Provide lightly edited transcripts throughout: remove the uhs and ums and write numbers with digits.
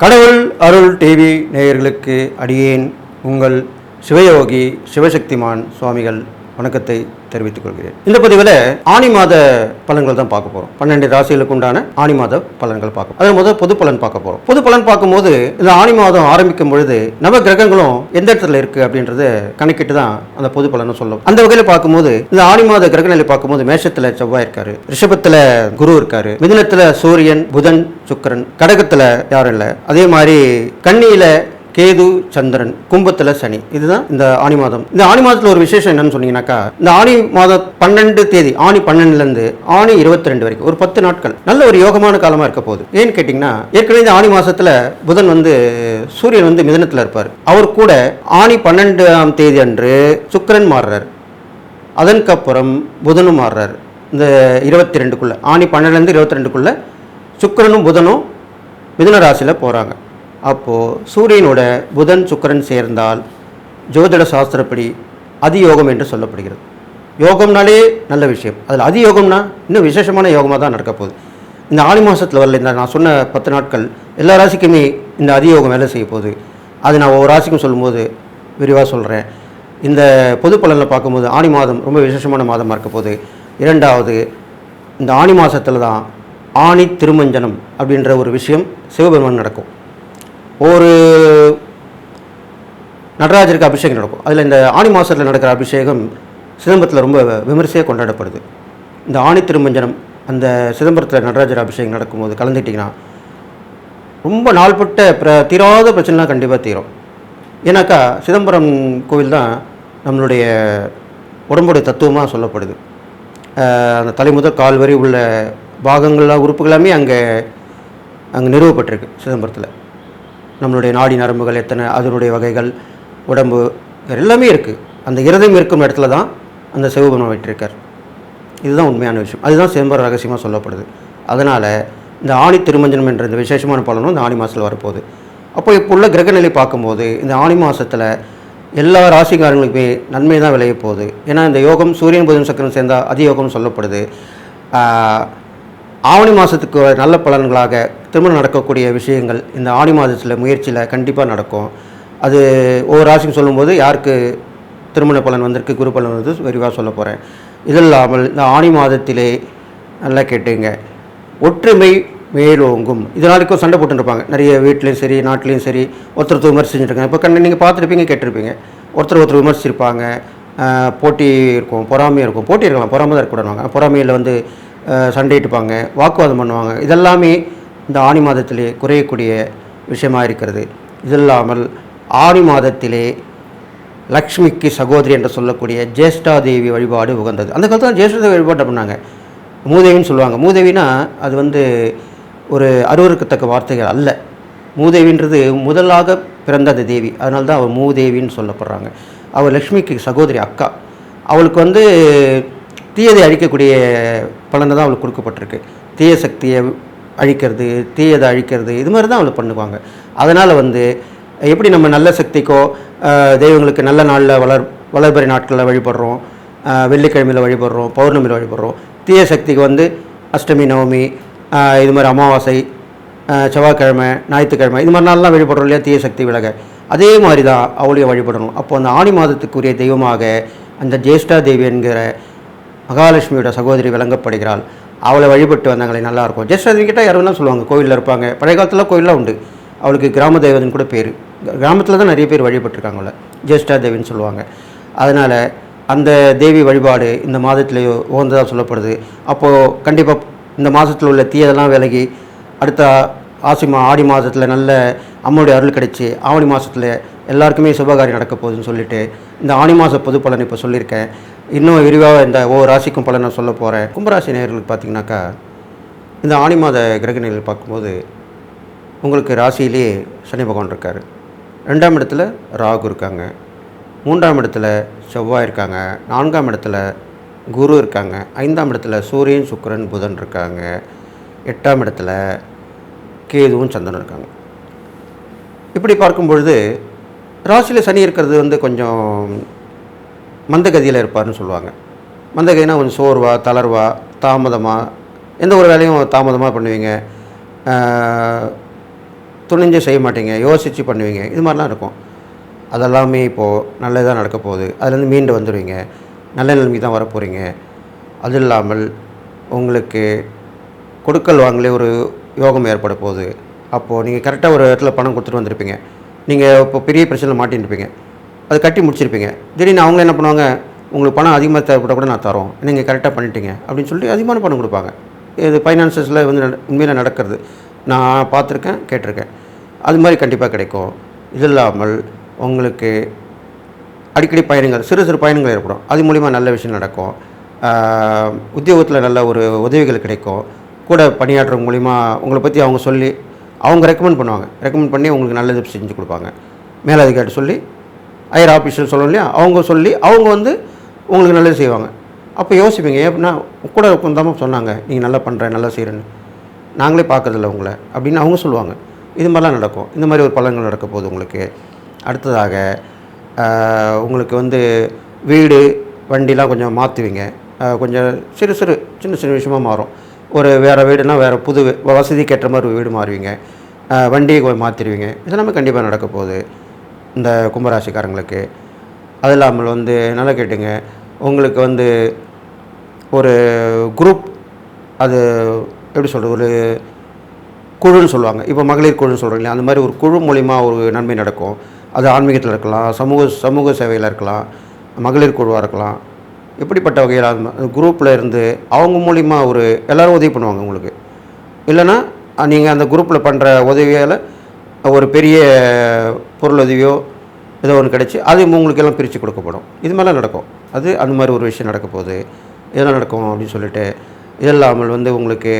கடவுள் அருள் டிவி நேயர்களுக்கு அடியேன் உங்கள் சிவயோகி சிவசக்திமான் சுவாமிகள் வணக்கத்தை தெரிவித்துக் கொள்கிறேன். இந்த பதிவில் ஆனி மாத பலன்கள் தான் பார்க்க போகிறோம். 12 ராசிகளுக்கு உண்டான ஆனி மாத பலன்கள் பார்க்க அது முதல் பொது பலன் பார்க்க போகிறோம். பொது பலன் பார்க்கும்போது இந்த ஆனி மாதம் ஆரம்பிக்கும் பொழுது நவ கிரகங்களும் எந்த இடத்துல இருக்குது அப்படின்றத கணக்கிட்டு தான் அந்த பொது பலனும் சொல்லும். அந்த வகையில் பார்க்கும்போது இந்த ஆனி மாத கிரகநிலை பார்க்கும்போது மேஷத்தில் செவ்வாய் இருக்காரு, ரிஷபத்தில் குரு இருக்காரு, மிதுனத்தில் சூரியன் புதன் சுக்கிரன், கடகத்தில் யாரும் இல்லை, அதே மாதிரி கன்னியில கேது சந்திரன், கும்பத்தில் சனி. இதுதான் இந்த ஆனி மாதம். இந்த ஆனி மாதத்தில் ஒரு விசேஷம் என்னன்னு சொன்னீங்கன்னாக்கா, இந்த ஆனி மாதம் 12 தேதி ஆனி 12லேருந்து ஆனி 22 வரைக்கும் ஒரு 10 நாட்கள் நல்ல ஒரு யோகமான காலமாக இருக்க போகுது. ஏன்னு கேட்டிங்கன்னா, ஏற்கனவே இந்த ஆனி மாதத்தில் புதன் சூரியன் மிதுனத்தில் இருப்பார். அவர் கூட ஆனி 12ஆம் தேதி அன்று சுக்கிரன் மாறுறார். அதற்கப்புறம் புதனும் மாறுறார். இந்த 22க்குள்ள ஆனி 12லேருந்து 22க்குள்ள சுக்கிரனும் புதனும் மிதுன ராசியில் போகிறாங்க. அப்போது சூரியனோட புதன் சுக்கிரன் சேர்ந்தால் ஜோதிட சாஸ்திரப்படி அதியோகம் என்று சொல்லப்படுகிறது. யோகம்னாலே நல்ல விஷயம், அதில் அதியோகம்னா இன்னும் விசேஷமான யோகமாக தான் நடக்க போகுது. இந்த ஆனி மாதத்தில் வரல இந்த நான் சொன்ன 10 நாட்கள் எல்லா ராசிக்குமே இந்த அதியோகம் வேலை செய்ய போகுது. அது நான் ஒவ்வொரு ராசிக்கும் சொல்லும்போது விரிவாக சொல்கிறேன். இந்த பொது பலனில் பார்க்கும்போது ஆனி மாதம் ரொம்ப விசேஷமான மாதமாக இருக்க போகுது. இரண்டாவது, இந்த ஆனி மாதத்தில் தான் ஆனி திருமஞ்சனம் அப்படின்ற ஒரு விஷயம் சிவபெருமான் நடக்கும். ஒரு நடராஜருக்கு அபிஷேகம் நடக்கும். அதில் இந்த ஆனி மாதத்தில் நடக்கிற அபிஷேகம் சிதம்பரத்தில் ரொம்ப விமர்சையாக கொண்டாடப்படுது. இந்த ஆனி திருமஞ்சனம் அந்த சிதம்பரத்தில் நடராஜர் அபிஷேகம் நடக்கும்போது கலந்துக்கிட்டிங்கன்னா ரொம்ப நாள்பட்ட தீராத பிரச்சனைலாம் கண்டிப்பாக தீரும். ஏன்னாக்கா சிதம்பரம் கோவில் தான் நம்மளுடைய உடம்புடைய தத்துவமாக சொல்லப்படுது. அந்த தலை முதல் கால் வரை உள்ள பாகங்கள்லாம் உறுப்புகளாமே அங்கே நிறுவப்பட்டிருக்கு சிதம்பரத்தில். நம்மளுடைய நாடி நரம்புகள் எத்தனை, அதனுடைய வகைகள், உடம்பு எல்லாமே இருக்குது. அந்த இருதயம் இருக்கும் இடத்துல தான் அந்த சிவபெருமான் விட்டிருக்கார். இதுதான் உண்மையான விஷயம். அதுதான் சிதம்பரம் ரகசியமாக சொல்லப்படுது. அதனால் இந்த ஆனி திருமஞ்சனம் என்ற இந்த விசேஷமான பலனும் இந்த ஆனி மாதத்தில் வரப்போகுது. அப்போ இப்போ உள்ள கிரகநிலை பார்க்கும்போது இந்த ஆனி மாதத்தில் எல்லா ராசிக்காரங்களுக்குமே நன்மை தான் விளைய போகுது. ஏன்னா இந்த யோகம் சூரியன் புதன் சக்கரம் சேர்ந்தால் அதியோகம்னு சொல்லப்படுது. ஆவணி மாதத்துக்கு நல்ல பலன்களாக திருமணம் நடக்கக்கூடிய விஷயங்கள் இந்த ஆனி மாதத்தில் முயற்சியில் கண்டிப்பாக நடக்கும். அது ஒவ்வொரு ராசிக்கும் சொல்லும்போது யாருக்கு திருமண பலன் வந்திருக்கு, குரு பலன் விரிவாக சொல்ல போகிறேன். இது இல்லாமல் இந்த ஆனி மாதத்திலே நல்லா கேட்டுங்க, ஒற்றுமை மேலோங்கும். இதனாலுக்கும் சண்டை போட்டுருப்பாங்க நிறைய வீட்லேயும் சரி நாட்டிலையும் சரி, ஒருத்தர் விமர்சிச்சுருக்காங்க. இப்போ நீங்கள் பார்த்துருப்பீங்க, கேட்டிருப்பீங்க, ஒருத்தர் விமர்சிச்சிருப்பாங்க. போட்டி இருக்கும், பொறாமையாக இருக்கும். போட்டி இருக்கலாம், பொறாமை தான் இருக்கக்கூடாது. பொறாமையில் சண்டையிட்டுப்பாங்க, வாக்குவாதம் பண்ணுவாங்க. இதெல்லாமே இந்த ஆனி மாதத்திலே குறையக்கூடிய விஷயமாக இருக்கிறது. இது இல்லாமல் ஆனி மாதத்திலே லக்ஷ்மிக்கு சகோதரி என்று சொல்லக்கூடிய ஜேஷ்டாதேவி வழிபாடு உகந்தது. அந்த காலத்தில் ஜேஷ்டாதேவி வழிபாடு பண்ணாங்க. மூதேவின்னு சொல்லுவாங்க. மூதேவினா அது ஒரு அருவருக்கத்தக்க வார்த்தைகள் அல்ல. மூதேவின்றது முதலாக பிறந்த அந்த தேவி, அதனால தான் அவள் மூதேவின்னு சொல்லப்படுறாங்க. அவள் லக்ஷ்மிக்கு சகோதரி, அக்கா. அவளுக்கு தீயதை அழிக்கக்கூடிய பலனை தான் அவளுக்கு கொடுக்கப்பட்டிருக்கு. தீய சக்தியை அழிக்கிறது, தீயதை அழிக்கிறது, இது மாதிரி தான் அவளுக்கு பண்ணுவாங்க. அதனால் எப்படி நம்ம நல்ல சக்திக்கோ தெய்வங்களுக்கு நல்ல நாளில் வளர்பிறை நாட்களில் வழிபடுறோம், வெள்ளிக்கிழமையில் வழிபடுறோம், பௌர்ணமியில் வழிபடுறோம். தீய சக்திக்கு அஷ்டமி நவமி, இது மாதிரி அமாவாசை, செவ்வாய்க்கிழமை, ஞாயிற்றுக்கிழமை, இது மாதிரி நாள்லாம் வழிபடுறோம் இல்லையா, தீய சக்தி விலக. அதே மாதிரி தான் அவளையும் வழிபடணும். அப்போது அந்த ஆனி மாதத்துக்குரிய தெய்வமாக அந்த ஜேஷ்டா தேவி என்கிற மகாலட்சுமியோட சகோதரி விளங்கப்படுகிறாள். அவளை வழிபட்டு வந்தாங்களே நல்லாயிருக்கும். ஜேஷ்டாதேவி கிட்ட யாரும் சொல்லுவாங்க, கோவிலில் இருப்பாங்க. பழைய காலத்தில் கோயிலெலாம் உண்டு. அவளுக்கு கிராம தெய்வத்தின் கூட பேர். கிராமத்தில் தான் நிறைய பேர் வழிபட்டுருக்காங்கள, ஜேஷ்டாதேவின்னு சொல்லுவாங்க. அதனால் அந்த தேவி வழிபாடு இந்த மாதத்துலேயோ உகந்ததாக சொல்லப்படுது. அப்போது கண்டிப்பாக இந்த மாதத்தில் உள்ள தீயதெல்லாம் விலகி அடுத்த ஆடி மாதத்தில் நல்ல அம்மனுடைய அருள் கிடைச்சி ஆவணி மாதத்தில் எல்லாருக்குமே சுபகாரியம் நடக்க போகுதுன்னு சொல்லிட்டு இந்த ஆனி மாத பொது பலன் இப்போ சொல்லியிருக்கேன். இன்னும் விரிவாக இந்த ஒவ்வொரு ராசிக்கும் பலன் நான் சொல்ல போகிறேன். கும்பராசி நேயர்களுக்கு பார்த்திங்கனாக்கா, இந்த ஆனி மாத கிரகநிலையில் பார்க்கும்போது உங்களுக்கு ராசியிலேயே சனி பகவான் இருக்கார், 2ஆம் இடத்துல ராகு இருக்காங்க, 3ஆம் இடத்துல செவ்வாய் இருக்காங்க, 4ஆம் இடத்துல குரு இருக்காங்க, 5ஆம் இடத்துல சூரியன் சுக்கிரன் புதன் இருக்காங்க, 8ஆம் இடத்துல கேதுவும் சந்திரன் இருக்காங்க. இப்படி பார்க்கும் பொழுது ராசியில் சனி இருக்கிறது கொஞ்சம் மந்தகதியில் இருப்பார்னு சொல்லுவாங்க. மந்தகதினா கொஞ்சம் சோர்வா, தளர்வா, தாமதமாக, எந்த ஒரு வேலையும் தாமதமாக பண்ணுவீங்க. துணிஞ்சு செய்ய மாட்டீங்க, யோசித்து பண்ணுவீங்க, இது மாதிரிலாம் இருக்கும். அதெல்லாமே இப்போது நல்லதாக நடக்க போகுது. அதுலேருந்து மீண்டு வந்துடுவீங்க, நல்ல நிலைமைக்கு தான் வரப்போகிறீங்க. அது இல்லாமல் உங்களுக்கு கொடுக்கல் வாங்கலே ஒரு யோகம் ஏற்பட போகுது. அப்போது நீங்கள் கரெக்டாக ஒரு இடத்துல பணம் கொடுத்துட்டு வந்திருப்பீங்க, நீங்கள் இப்போ பெரிய பிரச்சனையில் மாட்டின்ருப்பீங்க, அது கட்டி முடிச்சிருப்பீங்க. திடீர்னு அவங்களே என்ன பண்ணுவாங்க, உங்களுக்கு பணம் அதிகமாக தேவைப்பட்டால் கூட நான் தரோம், நீங்கள் கரெக்டாக பண்ணிட்டீங்க அப்படின்னு சொல்லிட்டு அதிகமான பணம் கொடுப்பாங்க. இது ஃபைனான்சஸில் வந்து உண்மையில் நடக்கிறது, நான் பார்த்துருக்கேன், கேட்டிருக்கேன். அது மாதிரி கண்டிப்பாக கிடைக்கும். இது இல்லாமல் உங்களுக்கு அடிக்கடி பயணங்கள், சிறு சிறு பயணங்கள் ஏற்படும், அது மூலிமா நல்ல விஷயம் நடக்கும். உத்தியோகத்தில் நல்ல ஒரு உதவிகள் கிடைக்கும். கூட பணியாற்றுற மூலிமா உங்களை பற்றி அவங்க சொல்லி அவங்க ரெக்கமெண்ட் பண்ணுவாங்க, ரெக்கமெண்ட் பண்ணி உங்களுக்கு நல்லது செஞ்சு கொடுப்பாங்க. மேலதிகாரி சொல்லி ஹையர் ஆஃபீஸில் சொல்லணும் இல்லையா, அவங்க சொல்லி அவங்க வந்து உங்களுக்கு நல்லது செய்வாங்க. அப்போ யோசிப்பீங்க, ஏன்னா கூட உட்காந்தாம சொன்னாங்க நீங்கள் நல்லா பண்ணுறேன், நல்லா செய்கிறேன்னு, நாங்களே பார்க்குறதில்ல உங்களை அப்படின்னு அவங்க சொல்லுவாங்க. இது மாதிரிலாம் நடக்கும். இந்த மாதிரி ஒரு பலன்கள் நடக்க போகுது உங்களுக்கு. அடுத்ததாக உங்களுக்கு வந்து வீடு வண்டிலாம் கொஞ்சம் மாற்றுவீங்க. கொஞ்சம் சிறு சிறு சின்ன சின்ன விஷயமாக மாறும். ஒரு வேறு வீடுனா வேறு புது வசதிக்கு ஏற்ற மாதிரி வீடு மாறுவீங்க, வண்டியை கொஞ்சம் மாற்றிடுவீங்க. இதெல்லாமே கண்டிப்பாக நடக்க போகுது இந்த கும்பராசிக்காரங்களுக்கு. அது இல்லாமல் வந்து நல்லா கேட்டுங்க, உங்களுக்கு வந்து ஒரு குரூப், அது எப்படி சொல்கிறது, ஒரு குழுன்னு சொல்லுவாங்க. இப்போ மகளிர் குழுன்னு சொல்கிறோம் இல்லையா, அந்த மாதிரி ஒரு குழு மூலிமா ஒரு நன்மை நடக்கும். அது ஆன்மீகத்தில் இருக்கலாம், சமூக சேவையில் இருக்கலாம், மகளிர் குழுவாக இருக்கலாம். எப்படிப்பட்ட வகையில் குரூப்பில் இருந்து அவங்க மூலிமா ஒரு எல்லோரும் உதவி பண்ணுவாங்க உங்களுக்கு. இல்லைன்னா நீங்கள் அந்த குரூப்பில் பண்ணுற உதவியால் ஒரு பெரிய பொருள் உதவியோ ஏதோ ஒன்று கிடச்சி அது உங்களுக்கு எல்லாம் பிரித்து கொடுக்கப்படும். இது மாதிரிலாம் நடக்கும். அது அந்த மாதிரி ஒரு விஷயம் நடக்க போகுது. இதெல்லாம் நடக்கும் அப்படின்னு சொல்லிட்டு, இது இல்லாமல் வந்து உங்களுக்கு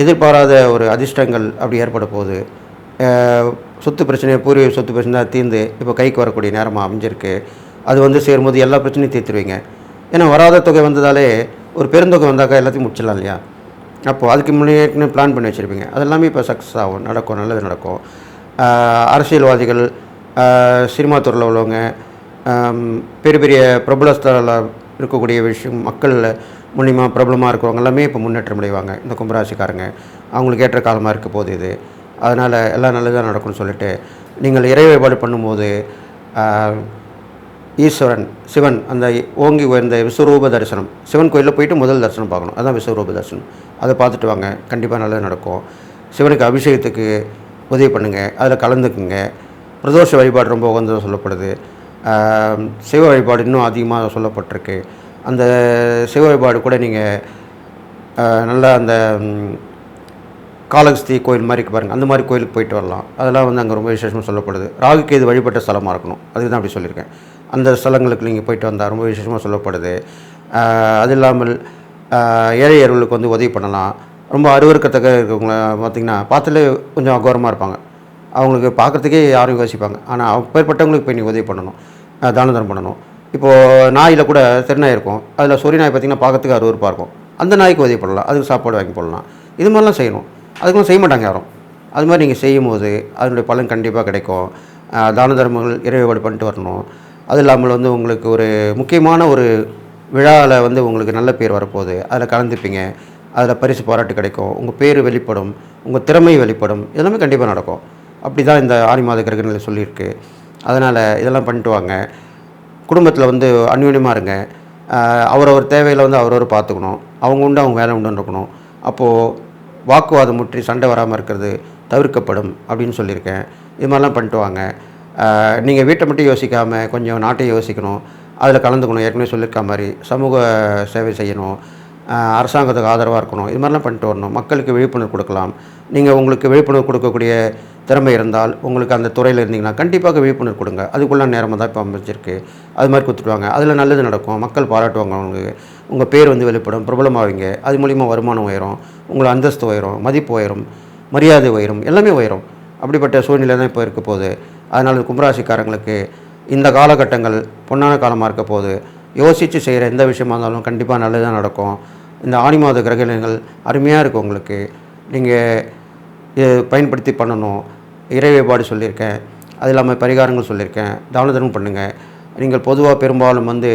எதிர்பாராத ஒரு அதிர்ஷ்டங்கள் அப்படி ஏற்பட போகுது. சொத்து பிரச்சனை, பூர்வீக சொத்து பிரச்சனை தான் தீர்ந்து இப்போ கைக்கு வரக்கூடிய நேரமாக அமைஞ்சிருக்கு. அது வந்து சேரும்போது எல்லா பிரச்சனையும் தீர்த்துருவீங்க. ஏன்னா வராத தொகை வந்ததாலே ஒரு பெருந்தொகை வந்தாக்கா எல்லாத்தையும் முடிச்சிடலாம் இல்லையா. அப்போது அதுக்கு முன்னே பிளான் பண்ணி வச்சுருப்பீங்க, அதெல்லாமே இப்போ சக்ஸஸ் ஆகும், நடக்கும், நல்லது நடக்கும். அரசியல்வாதிகள், சினிமா துறையில் உள்ளவங்க, பெரிய பெரிய பிரபலஸ்தரில் இருக்கக்கூடிய விஷயம், மக்கள் மூலிமா பிரபலமாக இருக்கிறவங்க எல்லாமே இப்போ முன்னேற்றம் அடைவாங்க. இந்த கும்பராசிக்காரங்க அவங்களுக்கு ஏற்ற காலமாக இருக்க போகுது இது. அதனால் எல்லாம் நல்லதாக நடக்கும்னு சொல்லிட்டு, நீங்கள் இறை வழிபாடு பண்ணும்போது ஈஸ்வரன் சிவன் அந்த ஓங்கி உயர்ந்த விஸ்வரூப தரிசனம், சிவன் கோயிலில் போயிட்டு முதல் தரிசனம் பார்க்கணும், அதுதான் விஸ்வரூப தரிசனம். அதை பார்த்துட்டு வாங்க, கண்டிப்பாக நல்லது நடக்கும். சிவனுக்கு அபிஷேகத்துக்கு உதவி பண்ணுங்கள், அதில் கலந்துக்குங்க. பிரதோஷ வழிபாடு ரொம்ப உகந்ததாக சொல்லப்படுது. சிவ வழிபாடு இன்னும் அதிகமாக சொல்லப்பட்டிருக்கு. அந்த சிவ வழிபாடு கூட நீங்கள் நல்லா அந்த காளஹஸ்தி கோயில் மாதிரி பாருங்கள், அந்த மாதிரி கோயிலுக்கு போயிட்டு வரலாம். அதெல்லாம் வந்து அங்கே ரொம்ப விசேஷமாக சொல்லப்படுது. ராகுகேது வழிபட்ட ஸ்தலமாக இருக்கணும், அதுக்கு தான் அப்படி சொல்லியிருக்கேன். அந்த ஸ்தலங்களுக்கு நீங்கள் போயிட்டு வந்தால் ரொம்ப விசேஷமாக சொல்லப்படுது. அது இல்லாமல் ஏழை எருவுகளுக்கு வந்து உதவி பண்ணலாம். ரொம்ப அருவருக்கத்தக்க இருக்கவங்கள பார்த்திங்கன்னா பார்த்தாலே கொஞ்சம் அகோரமாக இருப்பாங்க, அவங்களுக்கு பார்க்குறதுக்கே யாரும் யோசிப்பாங்க. ஆனால் அப்பேற்பட்டவங்களுக்கு போய் நீங்கள் உதவி பண்ணணும், தான தர்மம் பண்ணணும். இப்போது நாயில் கூட தெருநாய் இருக்கும், அதில் சொறி நாய் பார்த்திங்கன்னா பார்க்கறதுக்கு அருவருப்பாக இருக்கும், அந்த நாய்க்கு உதவி பண்ணலாம், அதுக்கு சாப்பாடு வாங்கி போடலாம். இது மாதிரிலாம் செய்யணும். அதுக்கெல்லாம் செய்ய மாட்டாங்க யாரும். அது மாதிரி நீங்கள் செய்யும் போது அதனுடைய பலன் கண்டிப்பாக கிடைக்கும். தான தர்மங்கள் இறை வழிபாடு பண்ணிட்டு வரணும். அது இல்லாமல் வந்து உங்களுக்கு ஒரு முக்கியமான ஒரு விழாவில் வந்து உங்களுக்கு நல்ல பேர் வரப்போகுது, அதில் கலந்துப்பீங்க, அதில் பரிசு பாராட்டு கிடைக்கும், உங்கள் பேர் வெளிப்படும், உங்கள் திறமை வெளிப்படும், இதெல்லாமே கண்டிப்பாக நடக்கும். அப்படி தான் இந்த ஆடி மாத கிரகநிலை சொல்லியிருக்கு. அதனால் இதெல்லாம் பண்ணிட்டு வாங்க. குடும்பத்தில் வந்து அந்யோன்யமாக இருங்க. அவரவர் தேவையில் வந்து அவரவர் பார்த்துக்கணும், அவங்க உண்டு அவங்க வேலை உண்டுன்னு இருக்கணும். அப்போது வாக்குவாதம் முற்றி சண்டை வராமல் இருக்கிறது தவிர்க்கப்படும் அப்படின்னு சொல்லியிருக்கேன். இது மாதிரிலாம் பண்ணிட்டு வாங்க. நீங்கள் வீட்டை மட்டும் யோசிக்காமல் கொஞ்சம் நாட்டையும் யோசிக்கணும், அதில் கலந்துக்கணும். ஏற்கனவே சொல்லியிருக்க மாதிரி சமூக சேவை செய்யணும், அரசாங்கத்துக்கு ஆதரவாக இருக்கணும். இது மாதிரிலாம் பண்ணிட்டு வரணும். மக்களுக்கு விழிப்புணர்வு கொடுக்கலாம். நீங்கள் உங்களுக்கு விழிப்புணர்வு கொடுக்கக்கூடிய திறமை இருந்தால், உங்களுக்கு அந்த துறையில் இருந்தீங்கன்னா கண்டிப்பாக விழிப்புணர்வு கொடுங்க. அதுக்குள்ள நேரமாக தான் இப்போ அமைச்சிருக்கு. அது மாதிரி கொடுத்துட்டுவாங்க, அதில் நல்லது நடக்கும், மக்கள் பாராட்டுவாங்க. உங்களுக்கு உங்கள் பேர் வந்து வெளிப்படும், பிரபலமாவீங்க. அது மூலிமா வருமானம் உயரும், உங்களை அந்தஸ்து உயரும், மதிப்பு உயரும், மரியாதை உயரும், எல்லாமே உயரும். அப்படிப்பட்ட சூழ்நிலை தான் இப்போ இருக்க போகுது. அதனால் கும்பராசிக்காரங்களுக்கு இந்த காலகட்டங்கள் பொன்னான காலமாக இருக்க போகுது. யோசித்து செய்கிற எந்த விஷயமா இருந்தாலும் கண்டிப்பாக நல்லதாக நடக்கும். இந்த ஆடி மாத கிரகங்கள் அருமையாக இருக்கும் உங்களுக்கு. நீங்கள் பயன்படுத்தி பண்ணணும். இறை வழிபாடு சொல்லியிருக்கேன், அது இல்லாமல் பரிகாரங்கள் சொல்லியிருக்கேன், தான தர்மம் பண்ணுங்கள். நீங்கள் பொதுவாக பெரும்பாலும் வந்து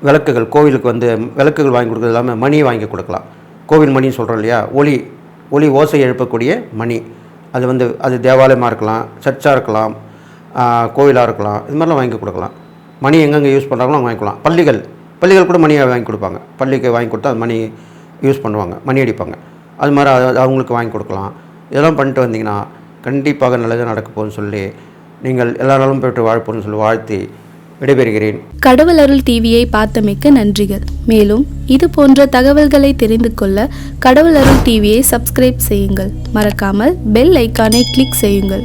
விளக்குகள், கோவிலுக்கு வந்து விளக்குகள் வாங்கி கொடுக்குறது இல்லாமல் மணியை வாங்கி கொடுக்கலாம். கோவில் மணின்னு சொல்கிறோம் இல்லையா, ஒளி ஓசை எழுப்பக்கூடிய மணி, அது தேவாலயமாக இருக்கலாம், சர்ச்சாக இருக்கலாம், கோவிலாக இருக்கலாம், இது மாதிரிலாம் வாங்கி கொடுக்கலாம். மணி எங்கெங்கே யூஸ் பண்ணுறாங்களோ அவங்க வாங்கிக்கலாம். பள்ளிகள் கூட மணியை வாங்கி கொடுப்பாங்க. பள்ளிக்கு வாங்கி கொடுத்தா அது மணி யூஸ் பண்ணுவாங்க, மணி அடிப்பாங்க. அது மாதிரி அவங்களுக்கு வாங்கி கொடுக்கலாம். இதெல்லாம் பண்ணிட்டு வந்தீங்கன்னா கண்டிப்பாக நல்லது நடக்க போகுதுன்னு சொல்லி நீங்கள் எல்லா நாளும் போய்ட்டு வாழ்ப்போன்னு சொல்லி வாழ்த்தி விடைபெறுகிறேன். கடவுள் அருள் டிவியை பார்த்தமைக்க நன்றிகள். மேலும் இது போன்ற தகவல்களை தெரிந்து கொள்ள கடவுள் அருள் டிவியை சப்ஸ்கிரைப் செய்யுங்கள். மறக்காமல் பெல் ஐக்கானை கிளிக் செய்யுங்கள்.